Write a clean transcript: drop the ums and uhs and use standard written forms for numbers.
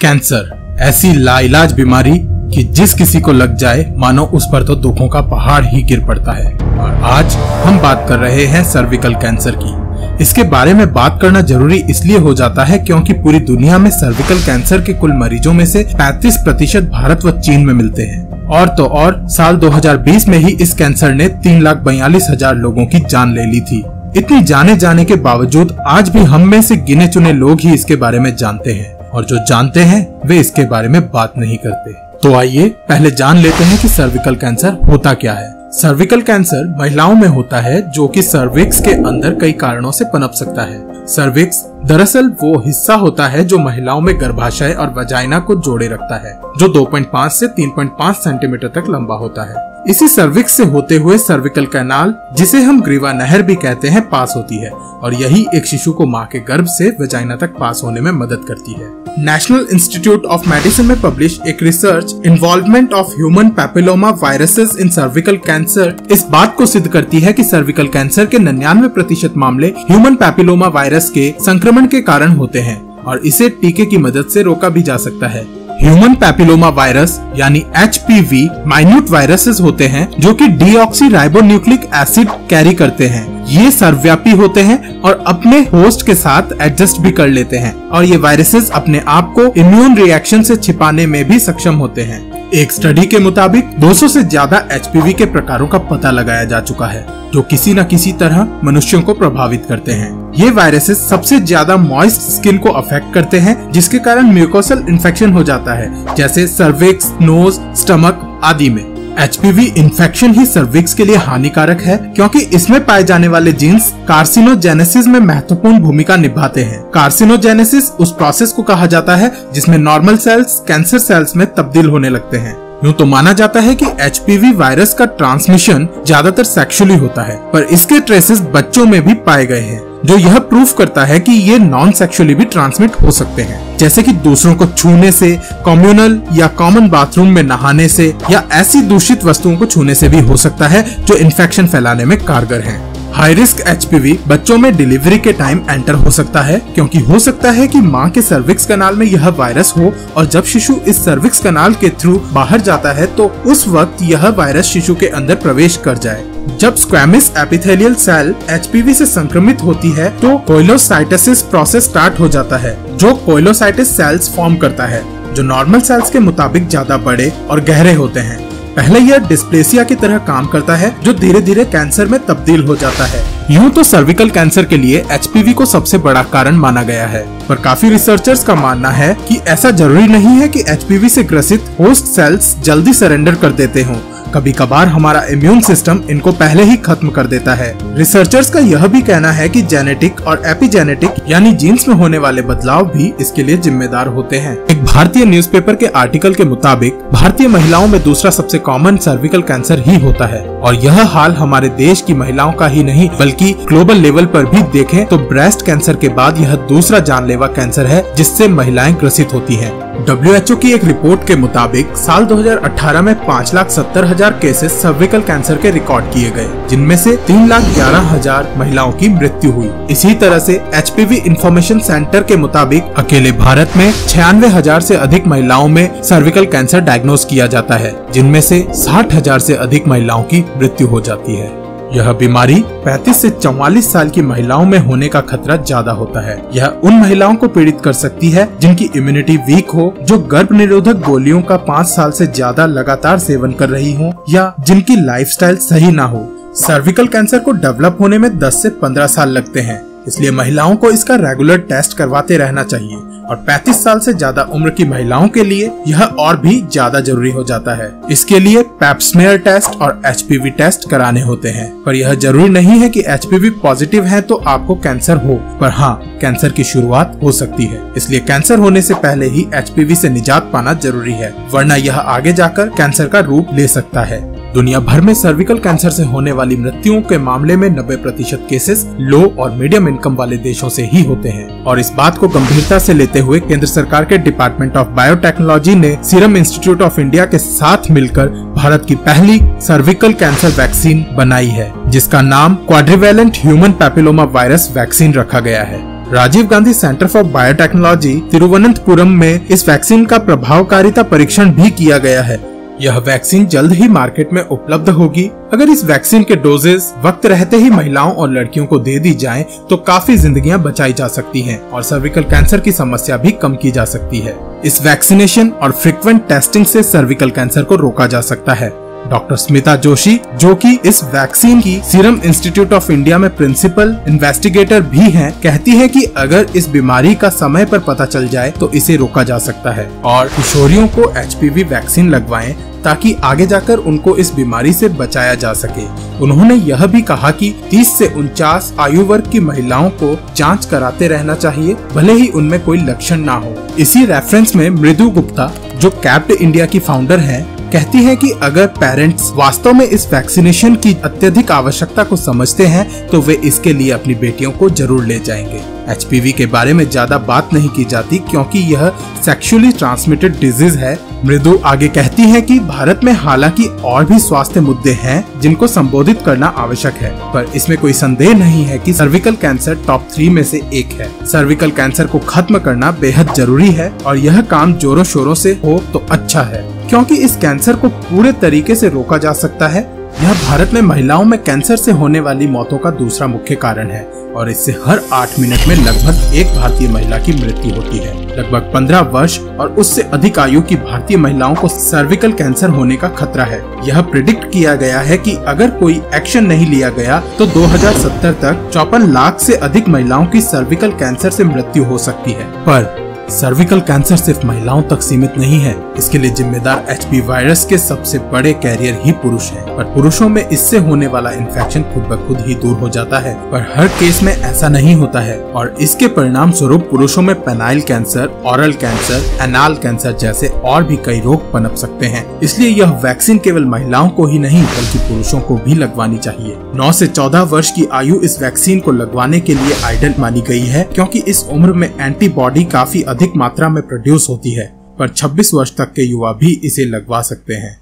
Cancer ऐसी लाइलाज बीमारी कि जिस किसी को लग जाए मानो उस पर तो दुखों का पहाड़ ही गिर पड़ता है। और आज हम बात कर रहे हैं सर्विकल कैंसर की। इसके बारे में बात करना जरूरी इसलिए हो जाता है क्योंकि पूरी दुनिया में सर्विकल कैंसर के कुल मरीजों में से 35% भारत व चीन में मिलते हैं। और तो और साल 2020 में ही इस कैंसर ने 3,42,000 लोगों की जान ले ली थी। इतनी जाने जाने के बावजूद आज भी हम में से गिने चुने लोग ही इसके बारे में जानते हैं, और जो जानते हैं वे इसके बारे में बात नहीं करते। तो आइए पहले जान लेते हैं कि सर्विकल कैंसर होता क्या है। सर्विकल कैंसर महिलाओं में होता है जो कि सर्विक्स के अंदर कई कारणों से पनप सकता है। सर्विक्स दरअसल वो हिस्सा होता है जो महिलाओं में गर्भाशय और वजाइना को जोड़े रखता है, जो 2.5 से 3.5 सेंटीमीटर तक लंबा होता है। इसी सर्विक्स से होते हुए सर्विकल कैनाल, जिसे हम ग्रीवा नहर भी कहते हैं, पास होती है और यही एक शिशु को मां के गर्भ से वजाइना तक पास होने में मदद करती है। नेशनल इंस्टीट्यूट ऑफ मेडिसिन में पब्लिश एक research involvement of human papilloma viruses in cervical cancer इस बात को सिद्ध करती है कि सर्विकल कैंसर के 99% मामले ह्यूमन पैपिलोमा वायरस के संक्रमण के कारण होते हैं और इसे टीके की मदद से रोका भी जा सकता है। ह्यूमन पैपिलोमा वायरस यानी HPV माइन्यूट वायरसेस होते हैं जो कि डीऑक्सीराइबोन्यूक्लिक एसिड कैरी करते हैं। ये सर्वव्यापी होते हैं और अपने होस्ट के साथ एडजस्ट भी कर लेते हैं और ये वायरसेस अपने आप को इम्यून रिएक्शन से छिपाने में भी सक्षम होते हैं। एक स्टडी के मुताबिक 200 से ज्यादा HPV के प्रकारों का पता लगाया जा चुका है जो किसी न किसी तरह मनुष्यों को प्रभावित करते हैं। ये वायरसेस सबसे ज्यादा मॉइस्ट स्किन को अफेक्ट करते हैं, जिसके कारण म्यूकोसल इन्फेक्शन हो जाता है, जैसे सर्विक्स, नोज, स्टमक आदि में। HPV इन्फेक्शन ही सर्विक्स के लिए हानिकारक है क्योंकि इसमें पाए जाने वाले जीन्स कार्सिनोजेनेसिस में महत्वपूर्ण भूमिका निभाते हैं। कार्सिनोजेनेसिस उस प्रोसेस को कहा जाता है जिसमें नॉर्मल सेल्स कैंसर सेल्स में तब्दील होने लगते हैं। यूँ तो माना जाता है कि HPV वायरस का ट्रांसमिशन ज्यादातर सेक्सुअली होता है, पर इसके ट्रेसेस बच्चों में भी पाए गए हैं, जो यह प्रूफ करता है कि ये नॉन सेक्सुअली भी ट्रांसमिट हो सकते हैं, जैसे कि दूसरों को छूने से, कम्युनल या कॉमन बाथरूम में नहाने से या ऐसी दूषित वस्तुओं को छूने से भी हो सकता है जो इन्फेक्शन फैलाने में कारगर हैं। हाई रिस्क HPV बच्चों में डिलीवरी के टाइम एंटर हो सकता है क्योंकि हो सकता है कि मां के सर्विक्स कनाल में यह वायरस हो और जब शिशु इस सर्विक्स कनाल के थ्रू बाहर जाता है तो उस वक्त यह वायरस शिशु के अंदर प्रवेश कर जाए। जब स्क्वैमस एपिथेलियल सेल HPV से संक्रमित होती है तो कोइलोसाइटोसिस प्रोसेस स्टार्ट हो जाता है, जो कोइलोसाइटिस सेल्स फॉर्म करता है, जो नॉर्मल सेल्स के मुताबिक ज्यादा बड़े और गहरे होते हैं। पहले यह डिस्प्लेसिया की तरह काम करता है जो धीरे धीरे कैंसर में तब्दील हो जाता है। यूँ तो सर्विकल कैंसर के लिए HPV को सबसे बड़ा कारण माना गया है, पर काफी रिसर्चर्स का मानना है कि ऐसा जरूरी नहीं है कि HPV से ग्रसित होस्ट सेल्स जल्दी सरेंडर कर देते हों। कभी कभार हमारा इम्यून सिस्टम इनको पहले ही खत्म कर देता है। रिसर्चर्स का यह भी कहना है कि जेनेटिक और एपिजेनेटिक यानी जीन्स में होने वाले बदलाव भी इसके लिए जिम्मेदार होते हैं। एक भारतीय न्यूज़पेपर के आर्टिकल के मुताबिक भारतीय महिलाओं में दूसरा सबसे कॉमन सर्विकल कैंसर ही होता है और यह हाल हमारे देश की महिलाओं का ही नहीं बल्कि ग्लोबल लेवल पर भी देखें तो ब्रेस्ट कैंसर के बाद यह दूसरा जानलेवा कैंसर है जिससे महिलाएं ग्रसित होती हैं। WHO की एक रिपोर्ट के मुताबिक साल 2018 में 5,70,000 केसेस सर्विकल कैंसर के रिकॉर्ड किए गए, जिनमें से 3,11,000 महिलाओं की मृत्यु हुई। इसी तरह से HPV इंफॉर्मेशन सेंटर के मुताबिक अकेले भारत में 96,000 से अधिक महिलाओं में सर्विकल कैंसर डायग्नोज किया जाता है, जिनमें से 60,000 से अधिक महिलाओं की मृत्यु हो जाती है। यह बीमारी 35 से 44 साल की महिलाओं में होने का खतरा ज्यादा होता है। यह उन महिलाओं को पीड़ित कर सकती है जिनकी इम्यूनिटी वीक हो, जो गर्भ निरोधक गोलियों का 5 साल से ज्यादा लगातार सेवन कर रही हो या जिनकी लाइफस्टाइल सही ना हो। सर्विकल कैंसर को डेवलप होने में 10 से 15 साल लगते हैं, इसलिए महिलाओं को इसका रेगुलर टेस्ट करवाते रहना चाहिए और 35 साल से ज्यादा उम्र की महिलाओं के लिए यह और भी ज्यादा जरूरी हो जाता है। इसके लिए पैप स्मेयर टेस्ट और HPV टेस्ट कराने होते हैं, पर यह जरूरी नहीं है कि HPV पॉजिटिव है तो आपको कैंसर हो, पर हाँ कैंसर की शुरुआत हो सकती है। इसलिए कैंसर होने से पहले ही HPV से निजात पाना जरूरी है, वरना यह आगे जाकर कैंसर का रूप ले सकता है। दुनिया भर में सर्विकल कैंसर से होने वाली मृत्युओं के मामले में 90% केसेस लो और मीडियम इनकम वाले देशों से ही होते हैं और इस बात को गंभीरता से लेते हुए केंद्र सरकार के डिपार्टमेंट ऑफ बायोटेक्नोलॉजी ने सीरम इंस्टीट्यूट ऑफ इंडिया के साथ मिलकर भारत की पहली सर्विकल कैंसर वैक्सीन बनाई है, जिसका नाम quadrivalent human papilloma virus vaccine रखा गया है। Rajiv Gandhi centre for biotechnology Thiruvananthapuram में इस वैक्सीन का प्रभावकारिता परीक्षण भी किया गया है। यह वैक्सीन जल्द ही मार्केट में उपलब्ध होगी। अगर इस वैक्सीन के डोजेस वक्त रहते ही महिलाओं और लड़कियों को दे दी जाएं, तो काफी जिंदगियां बचाई जा सकती हैं और सर्विकल कैंसर की समस्या भी कम की जा सकती है। इस वैक्सीनेशन और फ्रीक्वेंट टेस्टिंग से सर्विकल कैंसर को रोका जा सकता है। डॉक्टर स्मिता जोशी, जो कि इस वैक्सीन की सीरम इंस्टीट्यूट ऑफ इंडिया में प्रिंसिपल इन्वेस्टिगेटर भी हैं, कहती है कि अगर इस बीमारी का समय पर पता चल जाए तो इसे रोका जा सकता है और किशोरियों को HPV वैक्सीन लगवाएं ताकि आगे जाकर उनको इस बीमारी से बचाया जा सके। उन्होंने यह भी कहा कि 30 से 49 आयु वर्ग की महिलाओं को जांच कराते रहना चाहिए, भले ही उनमें कोई लक्षण ना हो। इसी रेफरेंस में मृदु गुप्ता, जो कैप्ड इंडिया की फाउंडर हैं, कहती है कि अगर पेरेंट्स वास्तव में इस वैक्सीनेशन की अत्यधिक आवश्यकता को समझते हैं तो वे इसके लिए अपनी बेटियों को जरूर ले जाएंगे। HPV के बारे में ज्यादा बात नहीं की जाती क्योंकि यह सेक्सुअली ट्रांसमिटेड डिजीज है। मृदु आगे कहती है कि भारत में हालांकि और भी स्वास्थ्य मुद्दे हैं जिनको संबोधित करना आवश्यक है, पर इसमें कोई संदेह नहीं है कि सर्विकल कैंसर टॉप 3 में से एक है। सर्विकल कैंसर को खत्म करना बेहद जरूरी है और यह काम जोरों शोरों से हो तो अच्छा है, क्योंकि इस कैंसर को पूरे तरीके से रोका जा सकता है। यह भारत में महिलाओं में कैंसर से होने वाली मौतों का दूसरा मुख्य कारण है और इससे हर 8 मिनट में लगभग एक भारतीय महिला की मृत्यु होती है। लगभग 15 वर्ष और उससे अधिक आयु की भारतीय महिलाओं को सर्विकल कैंसर होने का खतरा है। यह प्रिडिक्ट किया गया है कि अगर कोई एक्शन नहीं लिया गया तो 2070 तक 54 लाख से अधिक महिलाओं की सर्विकल कैंसर से मृत्यु हो सकती है। पर सर्विकल कैंसर सिर्फ महिलाओं तक सीमित नहीं है। इसके लिए जिम्मेदार HPV वायरस के सबसे बड़े कैरियर ही पुरुष हैं। पर पुरुषों में इससे होने वाला इन्फेक्शन खुद ब खुद ही दूर हो जाता है, पर हर केस में ऐसा नहीं होता है और इसके परिणाम स्वरूप पुरुषों में penile cancer, oral cancer, anal cancer जैसे और भी कई रोग पनप सकते हैं। इसलिए यह वैक्सीन केवल महिलाओं को ही नहीं बल्कि पुरुषों को भी लगवानी चाहिए। 9 से 14 वर्ष की आयु इस वैक्सीन को लगवाने के लिए आइडियल मानी गई है, क्योंकि इस उम्र में एंटीबॉडी काफी अधिक मात्रा में प्रोड्यूस होती है, पर 26 वर्ष तक के युवा भी इसे लगवा सकते हैं।